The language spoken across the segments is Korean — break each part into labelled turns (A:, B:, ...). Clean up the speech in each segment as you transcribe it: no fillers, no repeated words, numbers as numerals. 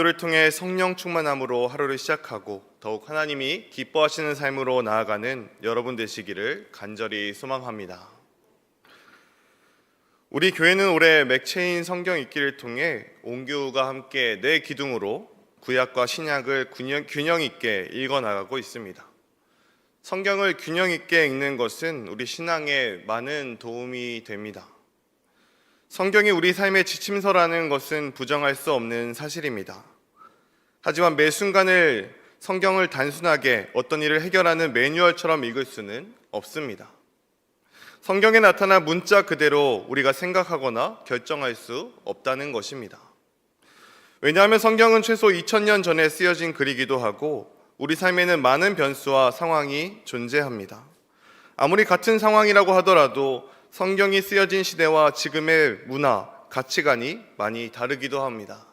A: 기도를 통해 성령 충만함으로 하루를 시작하고 더욱 하나님이 기뻐하시는 삶으로 나아가는 여러분 되시기를 간절히 소망합니다. 우리 교회는 올해 맥체인 성경 읽기를 통해 온교우가 함께 네 기둥으로 구약과 신약을 균형 있게 읽어나가고 있습니다. 성경을 균형 있게 읽는 것은 우리 신앙에 많은 도움이 됩니다. 성경이 우리 삶의 지침서라는 것은 부정할 수 없는 사실입니다. 하지만 매 순간을 성경을 단순하게 어떤 일을 해결하는 매뉴얼처럼 읽을 수는 없습니다. 성경에 나타난 문자 그대로 우리가 생각하거나 결정할 수 없다는 것입니다. 왜냐하면 성경은 최소 2000년 전에 쓰여진 글이기도 하고 우리 삶에는 많은 변수와 상황이 존재합니다. 아무리 같은 상황이라고 하더라도 성경이 쓰여진 시대와 지금의 문화, 가치관이 많이 다르기도 합니다.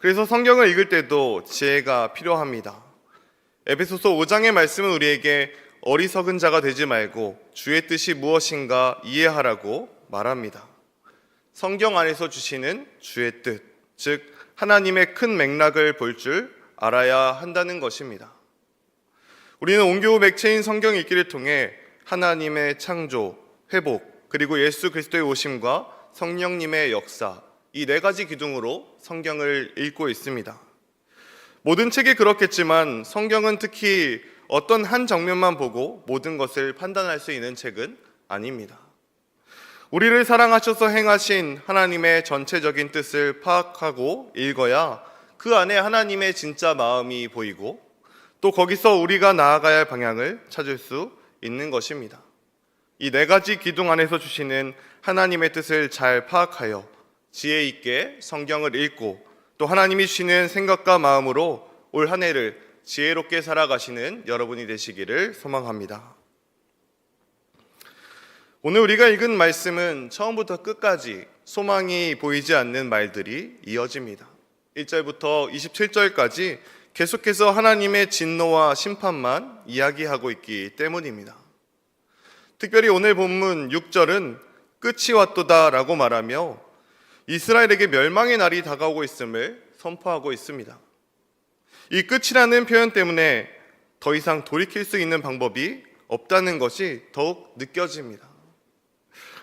A: 그래서 성경을 읽을 때도 지혜가 필요합니다. 에베소서 5장의 말씀은 우리에게 어리석은 자가 되지 말고 주의 뜻이 무엇인가 이해하라고 말합니다. 성경 안에서 주시는 주의 뜻, 즉 하나님의 큰 맥락을 볼 줄 알아야 한다는 것입니다. 우리는 온교우 맥체인 성경 읽기를 통해 하나님의 창조, 회복, 그리고 예수 그리스도의 오심과 성령님의 역사, 이 네 가지 기둥으로 성경을 읽고 있습니다. 모든 책이 그렇겠지만 성경은 특히 어떤 한 장면만 보고 모든 것을 판단할 수 있는 책은 아닙니다. 우리를 사랑하셔서 행하신 하나님의 전체적인 뜻을 파악하고 읽어야 그 안에 하나님의 진짜 마음이 보이고 또 거기서 우리가 나아가야 할 방향을 찾을 수 있는 것입니다. 이 네 가지 기둥 안에서 주시는 하나님의 뜻을 잘 파악하여 지혜 있게 성경을 읽고 또 하나님이 주시는 생각과 마음으로 올 한 해를 지혜롭게 살아가시는 여러분이 되시기를 소망합니다. 오늘 우리가 읽은 말씀은 처음부터 끝까지 소망이 보이지 않는 말들이 이어집니다. 1절부터 27절까지 계속해서 하나님의 진노와 심판만 이야기하고 있기 때문입니다. 특별히 오늘 본문 6절은 끝이 왔도다 라고 말하며 이스라엘에게 멸망의 날이 다가오고 있음을 선포하고 있습니다. 이 끝이라는 표현 때문에 더 이상 돌이킬 수 있는 방법이 없다는 것이 더욱 느껴집니다.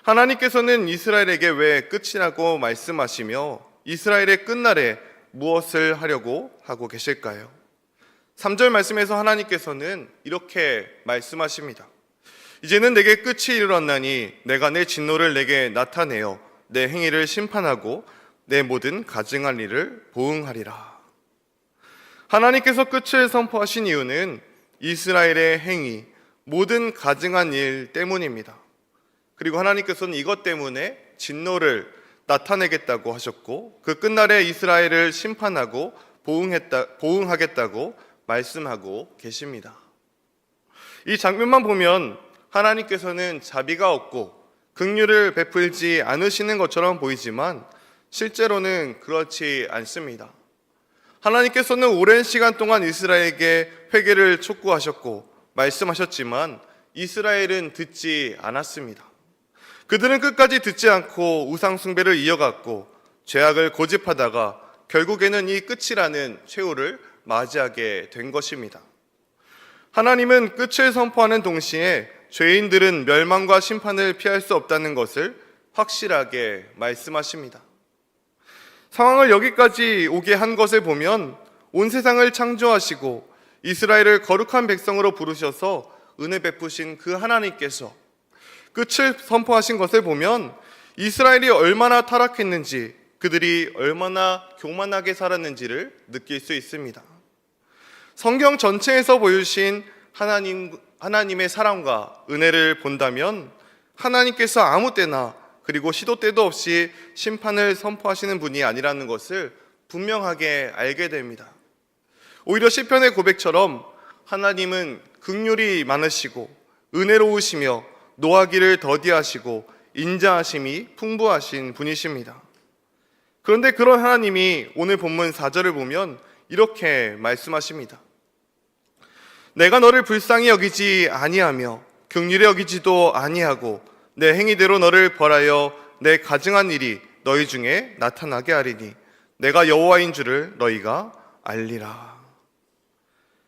A: 하나님께서는 이스라엘에게 왜 끝이라고 말씀하시며 이스라엘의 끝날에 무엇을 하려고 하고 계실까요? 3절 말씀에서 하나님께서는 이렇게 말씀하십니다. 이제는 내게 끝이 이르렀나니 내가 내 진노를 내게 나타내어 내 행위를 심판하고 내 모든 가증한 일을 보응하리라. 하나님께서 끝을 선포하신 이유는 이스라엘의 행위, 모든 가증한 일 때문입니다. 그리고 하나님께서는 이것 때문에 진노를 나타내겠다고 하셨고 그 끝날에 이스라엘을 심판하고 보응하겠다고 말씀하고 계십니다. 이 장면만 보면 하나님께서는 자비가 없고 긍휼을 베풀지 않으시는 것처럼 보이지만 실제로는 그렇지 않습니다. 하나님께서는 오랜 시간 동안 이스라엘에게 회개를 촉구하셨고 말씀하셨지만 이스라엘은 듣지 않았습니다. 그들은 끝까지 듣지 않고 우상 숭배를 이어갔고 죄악을 고집하다가 결국에는 이 끝이라는 최후를 맞이하게 된 것입니다. 하나님은 끝을 선포하는 동시에 죄인들은 멸망과 심판을 피할 수 없다는 것을 확실하게 말씀하십니다. 상황을 여기까지 오게 한 것을 보면 온 세상을 창조하시고 이스라엘을 거룩한 백성으로 부르셔서 은혜 베푸신 그 하나님께서 끝을 선포하신 것을 보면 이스라엘이 얼마나 타락했는지 그들이 얼마나 교만하게 살았는지를 느낄 수 있습니다. 성경 전체에서 보여주신 하나님의 사랑과 은혜를 본다면 하나님께서 아무 때나 그리고 시도 때도 없이 심판을 선포하시는 분이 아니라는 것을 분명하게 알게 됩니다. 오히려 시편의 고백처럼 하나님은 긍휼이 많으시고 은혜로우시며 노하기를 더디하시고 인자하심이 풍부하신 분이십니다. 그런데 그런 하나님이 오늘 본문 4절을 보면 이렇게 말씀하십니다. 내가 너를 불쌍히 여기지 아니하며 긍휼히 여기지도 아니하고 내 행위대로 너를 벌하여 내 가증한 일이 너희 중에 나타나게 하리니 내가 여호와인 줄을 너희가 알리라.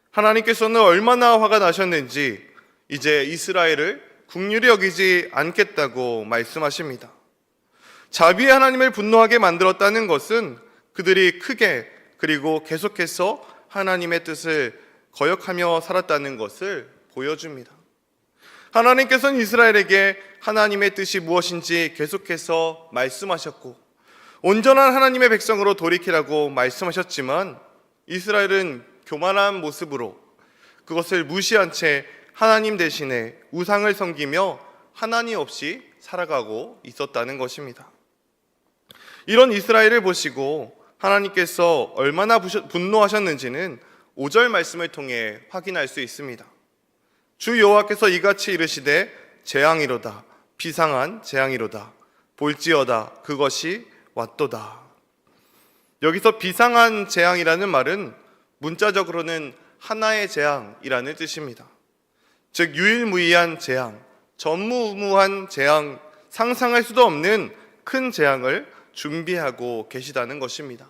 A: 하나님께서는 얼마나 화가 나셨는지 이제 이스라엘을 긍휼히 여기지 않겠다고 말씀하십니다. 자비의 하나님을 분노하게 만들었다는 것은 그들이 크게 그리고 계속해서 하나님의 뜻을 거역하며 살았다는 것을 보여줍니다. 하나님께서는 이스라엘에게 하나님의 뜻이 무엇인지 계속해서 말씀하셨고 온전한 하나님의 백성으로 돌이키라고 말씀하셨지만 이스라엘은 교만한 모습으로 그것을 무시한 채 하나님 대신에 우상을 섬기며 하나님 없이 살아가고 있었다는 것입니다. 이런 이스라엘을 보시고 하나님께서 얼마나 분노하셨는지는 5절 말씀을 통해 확인할 수 있습니다. 주 여호와께서 이같이 이르시되 재앙이로다 비상한 재앙이로다 볼지어다 그것이 왔도다. 여기서 비상한 재앙이라는 말은 문자적으로는 하나의 재앙이라는 뜻입니다. 즉 유일무이한 재앙, 전무후무한 재앙, 상상할 수도 없는 큰 재앙을 준비하고 계시다는 것입니다.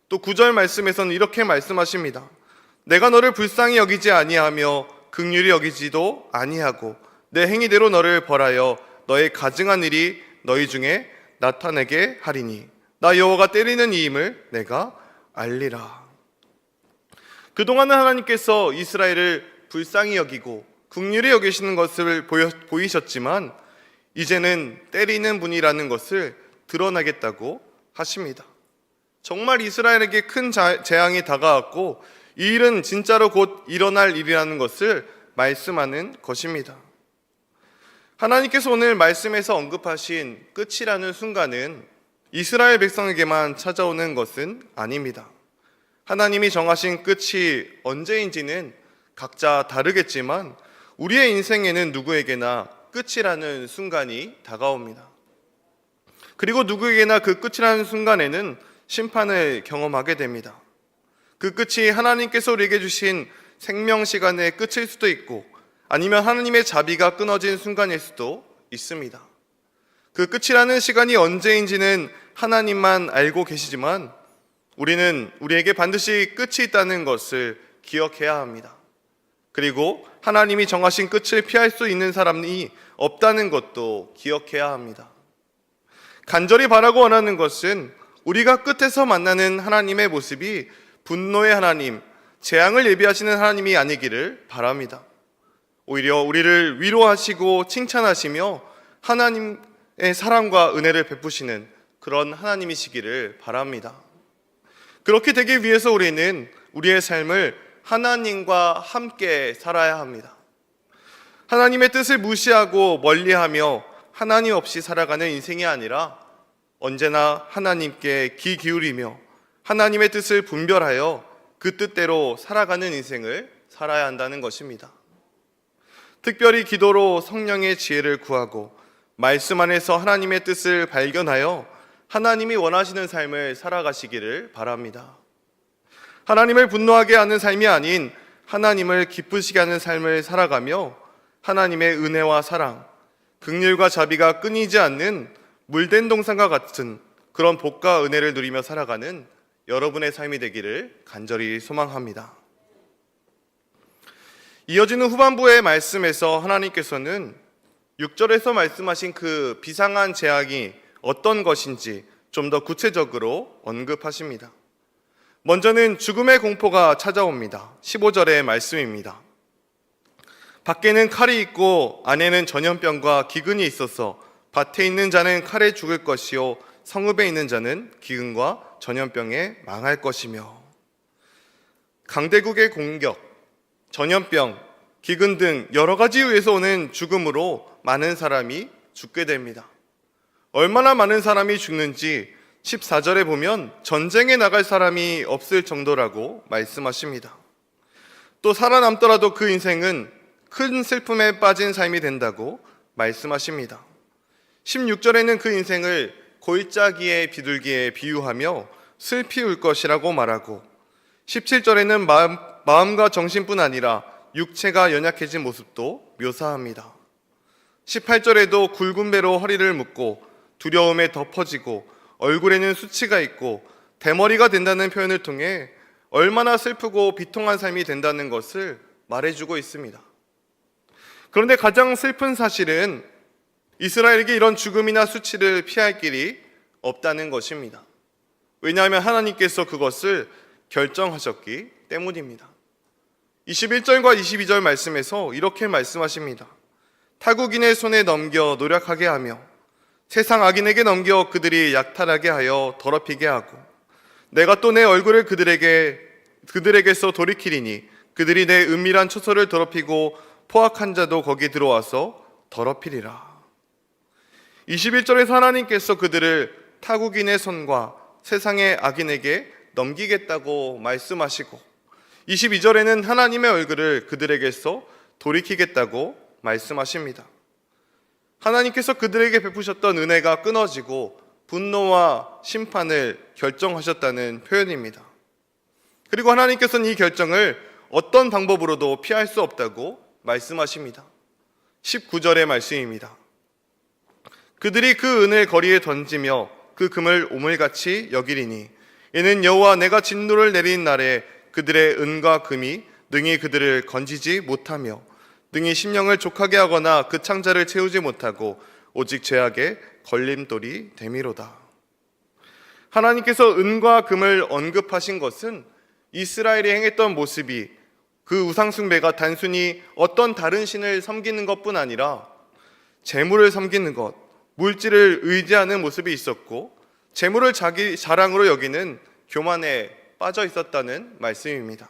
A: 또 9절 말씀에서는 이렇게 말씀하십니다. 내가 너를 불쌍히 여기지 아니하며 긍휼히 여기지도 아니하고 내 행위대로 너를 벌하여 너의 가증한 일이 너희 중에 나타내게 하리니 나 여호와가 때리는 이임을 내가 알리라. 그동안은 하나님께서 이스라엘을 불쌍히 여기고 긍휼히 여기시는 것을 보이셨지만 이제는 때리는 분이라는 것을 드러나겠다고 하십니다. 정말 이스라엘에게 큰 재앙이 다가왔고 이 일은 진짜로 곧 일어날 일이라는 것을 말씀하는 것입니다. 하나님께서 오늘 말씀에서 언급하신 끝이라는 순간은 이스라엘 백성에게만 찾아오는 것은 아닙니다. 하나님이 정하신 끝이 언제인지는 각자 다르겠지만 우리의 인생에는 누구에게나 끝이라는 순간이 다가옵니다. 그리고 누구에게나 그 끝이라는 순간에는 심판을 경험하게 됩니다. 그 끝이 하나님께서 우리에게 주신 생명 시간의 끝일 수도 있고 아니면 하나님의 자비가 끊어진 순간일 수도 있습니다. 그 끝이라는 시간이 언제인지는 하나님만 알고 계시지만 우리는 우리에게 반드시 끝이 있다는 것을 기억해야 합니다. 그리고 하나님이 정하신 끝을 피할 수 있는 사람이 없다는 것도 기억해야 합니다. 간절히 바라고 원하는 것은 우리가 끝에서 만나는 하나님의 모습이 분노의 하나님, 재앙을 예비하시는 하나님이 아니기를 바랍니다. 오히려 우리를 위로하시고 칭찬하시며 하나님의 사랑과 은혜를 베푸시는 그런 하나님이시기를 바랍니다. 그렇게 되기 위해서 우리는 우리의 삶을 하나님과 함께 살아야 합니다. 하나님의 뜻을 무시하고 멀리하며 하나님 없이 살아가는 인생이 아니라 언제나 하나님께 귀 기울이며 하나님의 뜻을 분별하여 그 뜻대로 살아가는 인생을 살아야 한다는 것입니다. 특별히 기도로 성령의 지혜를 구하고 말씀 안에서 하나님의 뜻을 발견하여 하나님이 원하시는 삶을 살아가시기를 바랍니다. 하나님을 분노하게 하는 삶이 아닌 하나님을 기쁘시게 하는 삶을 살아가며 하나님의 은혜와 사랑, 긍휼과 자비가 끊이지 않는 물된 동산과 같은 그런 복과 은혜를 누리며 살아가는 여러분의 삶이 되기를 간절히 소망합니다. 이어지는 후반부의 말씀에서 하나님께서는 6절에서 말씀하신 그 비상한 재앙이 어떤 것인지 좀 더 구체적으로 언급하십니다. 먼저는 죽음의 공포가 찾아옵니다. 15절의 말씀입니다. 밖에는 칼이 있고 안에는 전염병과 기근이 있어서 밭에 있는 자는 칼에 죽을 것이요 성읍에 있는 자는 기근과 전염병에 망할 것이며. 강대국의 공격, 전염병, 기근 등 여러 가지 이유에서 오는 죽음으로 많은 사람이 죽게 됩니다. 얼마나 많은 사람이 죽는지 14절에 보면 전쟁에 나갈 사람이 없을 정도라고 말씀하십니다. 또 살아남더라도 그 인생은 큰 슬픔에 빠진 삶이 된다고 말씀하십니다. 16절에는 그 인생을 골짜기의 비둘기에 비유하며 슬피 울 것이라고 말하고 17절에는 마음과 정신뿐 아니라 육체가 연약해진 모습도 묘사합니다. 18절에도 굵은 배로 허리를 묶고 두려움에 덮어지고 얼굴에는 수치가 있고 대머리가 된다는 표현을 통해 얼마나 슬프고 비통한 삶이 된다는 것을 말해주고 있습니다. 그런데 가장 슬픈 사실은 이스라엘에게 이런 죽음이나 수치를 피할 길이 없다는 것입니다. 왜냐하면 하나님께서 그것을 결정하셨기 때문입니다. 21절과 22절 말씀에서 이렇게 말씀하십니다. 타국인의 손에 넘겨 노력하게 하며 세상 악인에게 넘겨 그들이 약탈하게 하여 더럽히게 하고 내가 또 내 얼굴을 그들에게서 돌이키리니 그들이 내 은밀한 처소를 더럽히고 포악한 자도 거기 들어와서 더럽히리라. 21절에서 하나님께서 그들을 타국인의 손과 세상의 악인에게 넘기겠다고 말씀하시고 22절에는 하나님의 얼굴을 그들에게서 돌이키겠다고 말씀하십니다. 하나님께서 그들에게 베푸셨던 은혜가 끊어지고 분노와 심판을 결정하셨다는 표현입니다. 그리고 하나님께서는 이 결정을 어떤 방법으로도 피할 수 없다고 말씀하십니다. 19절의 말씀입니다. 그들이 그 은을 거리에 던지며 그 금을 오물같이 여기리니 이는 여호와 내가 진노를 내린 날에 그들의 은과 금이 능히 그들을 건지지 못하며 능히 심령을 족하게 하거나 그 창자를 채우지 못하고 오직 죄악의 걸림돌이 됨이로다. 하나님께서 은과 금을 언급하신 것은 이스라엘이 행했던 모습이 그 우상숭배가 단순히 어떤 다른 신을 섬기는 것뿐 아니라 재물을 섬기는 것, 물질을 의지하는 모습이 있었고 재물을 자기 자랑으로 여기는 교만에 빠져 있었다는 말씀입니다.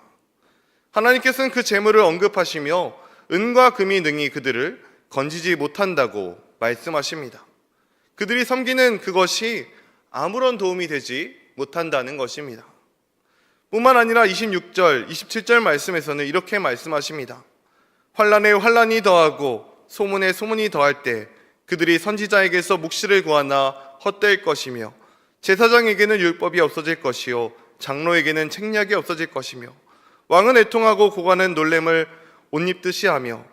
A: 하나님께서는 그 재물을 언급하시며 은과 금이 능히 그들을 건지지 못한다고 말씀하십니다. 그들이 섬기는 그것이 아무런 도움이 되지 못한다는 것입니다. 뿐만 아니라 26절, 27절 말씀에서는 이렇게 말씀하십니다. 환난에 환난이 더하고 소문에 소문이 더할 때 그들이 선지자에게서 묵시를 구하나 헛될 것이며 제사장에게는 율법이 없어질 것이요 장로에게는 책략이 없어질 것이며 왕은 애통하고 고관은 놀램을 옷 입듯이 하며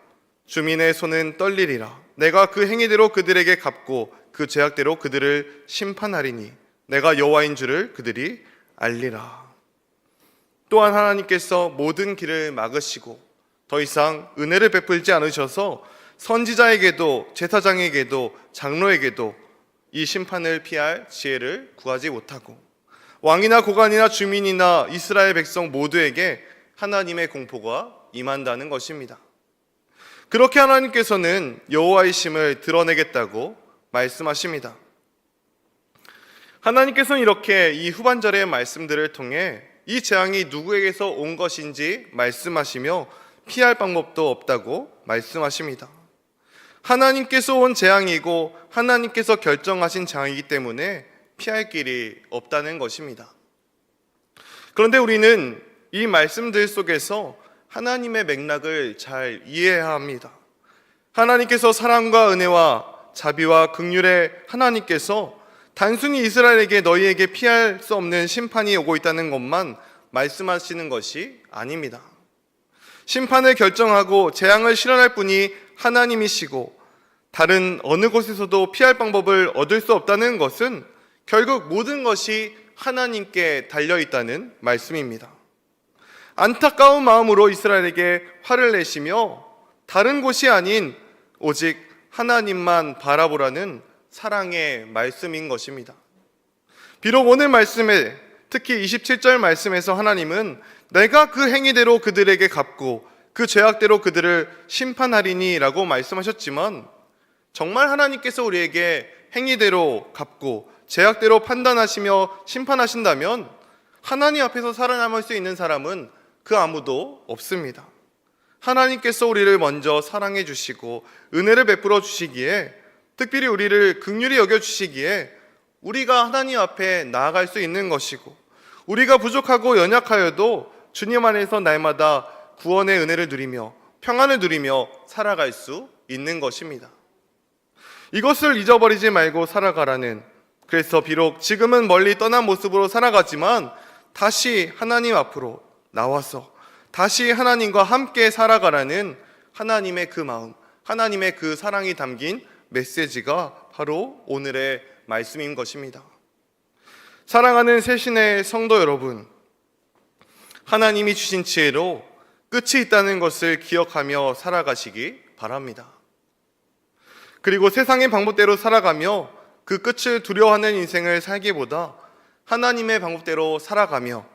A: 주민의 손은 떨리리라. 내가 그 행위대로 그들에게 갚고 그 죄악대로 그들을 심판하리니 내가 여호와인 줄을 그들이 알리라. 또한 하나님께서 모든 길을 막으시고 더 이상 은혜를 베풀지 않으셔서 선지자에게도 제사장에게도 장로에게도 이 심판을 피할 지혜를 구하지 못하고 왕이나 고관이나 주민이나 이스라엘 백성 모두에게 하나님의 공포가 임한다는 것입니다. 그렇게 하나님께서는 여호와의 심을 드러내겠다고 말씀하십니다. 하나님께서는 이렇게 이 후반절의 말씀들을 통해 이 재앙이 누구에게서 온 것인지 말씀하시며 피할 방법도 없다고 말씀하십니다. 하나님께서 온 재앙이고 하나님께서 결정하신 재앙이기 때문에 피할 길이 없다는 것입니다. 그런데 우리는 이 말씀들 속에서 하나님의 맥락을 잘 이해해야 합니다. 하나님께서 사랑과 은혜와 자비와 긍휼의 하나님께서 단순히 이스라엘에게 너희에게 피할 수 없는 심판이 오고 있다는 것만 말씀하시는 것이 아닙니다. 심판을 결정하고 재앙을 실현할 분이 하나님이시고 다른 어느 곳에서도 피할 방법을 얻을 수 없다는 것은 결국 모든 것이 하나님께 달려있다는 말씀입니다. 안타까운 마음으로 이스라엘에게 화를 내시며 다른 곳이 아닌 오직 하나님만 바라보라는 사랑의 말씀인 것입니다. 비록 오늘 말씀에 특히 27절 말씀에서 하나님은 내가 그 행위대로 그들에게 갚고 그 죄악대로 그들을 심판하리니 라고 말씀하셨지만 정말 하나님께서 우리에게 행위대로 갚고 죄악대로 판단하시며 심판하신다면 하나님 앞에서 살아남을 수 있는 사람은 그 아무도 없습니다. 하나님께서 우리를 먼저 사랑해 주시고 은혜를 베풀어 주시기에 특별히 우리를 긍휼히 여겨 주시기에 우리가 하나님 앞에 나아갈 수 있는 것이고 우리가 부족하고 연약하여도 주님 안에서 날마다 구원의 은혜를 누리며 평안을 누리며 살아갈 수 있는 것입니다. 이것을 잊어버리지 말고 살아가라는, 그래서 비록 지금은 멀리 떠난 모습으로 살아가지만 다시 하나님 앞으로 나와서 다시 하나님과 함께 살아가라는 하나님의 그 마음, 하나님의 그 사랑이 담긴 메시지가 바로 오늘의 말씀인 것입니다. 사랑하는 새신의 성도 여러분, 하나님이 주신 지혜로 끝이 있다는 것을 기억하며 살아가시기 바랍니다. 그리고 세상의 방법대로 살아가며 그 끝을 두려워하는 인생을 살기보다 하나님의 방법대로 살아가며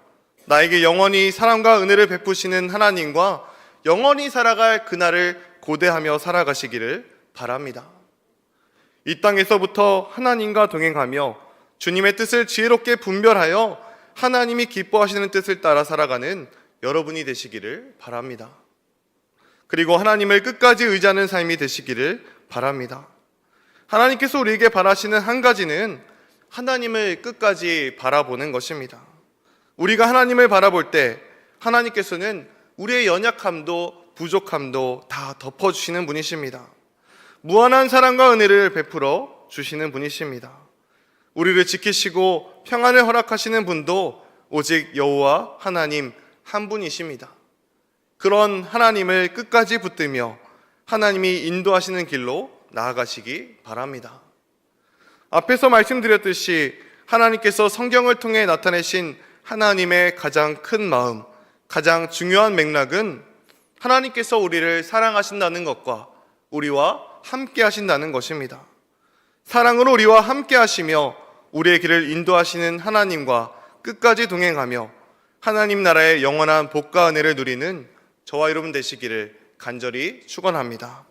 A: 나에게 영원히 사랑과 은혜를 베푸시는 하나님과 영원히 살아갈 그날을 고대하며 살아가시기를 바랍니다. 이 땅에서부터 하나님과 동행하며 주님의 뜻을 지혜롭게 분별하여 하나님이 기뻐하시는 뜻을 따라 살아가는 여러분이 되시기를 바랍니다. 그리고 하나님을 끝까지 의지하는 삶이 되시기를 바랍니다. 하나님께서 우리에게 바라시는 한 가지는 하나님을 끝까지 바라보는 것입니다. 우리가 하나님을 바라볼 때 하나님께서는 우리의 연약함도 부족함도 다 덮어주시는 분이십니다. 무한한 사랑과 은혜를 베풀어 주시는 분이십니다. 우리를 지키시고 평안을 허락하시는 분도 오직 여호와 하나님 한 분이십니다. 그런 하나님을 끝까지 붙들며 하나님이 인도하시는 길로 나아가시기 바랍니다. 앞에서 말씀드렸듯이 하나님께서 성경을 통해 나타내신 하나님의 가장 큰 마음, 가장 중요한 맥락은 하나님께서 우리를 사랑하신다는 것과 우리와 함께 하신다는 것입니다. 사랑으로 우리와 함께 하시며 우리의 길을 인도하시는 하나님과 끝까지 동행하며 하나님 나라의 영원한 복과 은혜를 누리는 저와 여러분 되시기를 간절히 축원합니다.